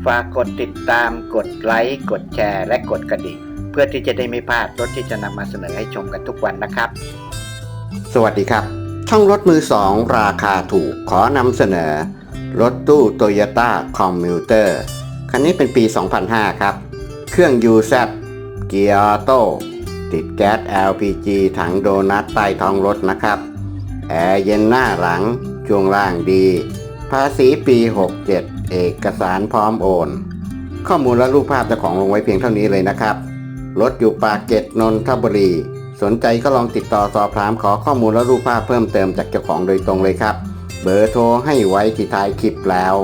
ฝากกดติดตามกดไลค์กดแชร์และกดกระดิ่งเพื่อที่จะได้ไม่พลาดรถที่จะนำมาเสนอให้ชมกันทุกวันนะครับสวัสดีครับช่องรถมือสองราคาถูกขอนำเสนอรถตู้ Toyota Commuter คันนี้เป็นปี 2005 ครับเครื่อง UZ เกียร์ออโต้ติดแก๊ส LPG ถังโดนัทใต้ท้องรถนะครับแอร์เย็นหน้าหลังช่วงล่างดีภาษีปี 67 เอกสารพร้อมโอนข้อมูลและรูปภาพเจ้าของลงไว้เพียงเท่านี้เลยนะครับรถอยู่ปากเกร็ดนนทบุรีสนใจก็ลองติดต่อสอบถามขอข้อมูลและรูปภาพเพิ่มเติมจากเจ้าของโดยตรงเลยครับเบอร์โทรให้ไว้ที่ท้ายคลิปแล้ว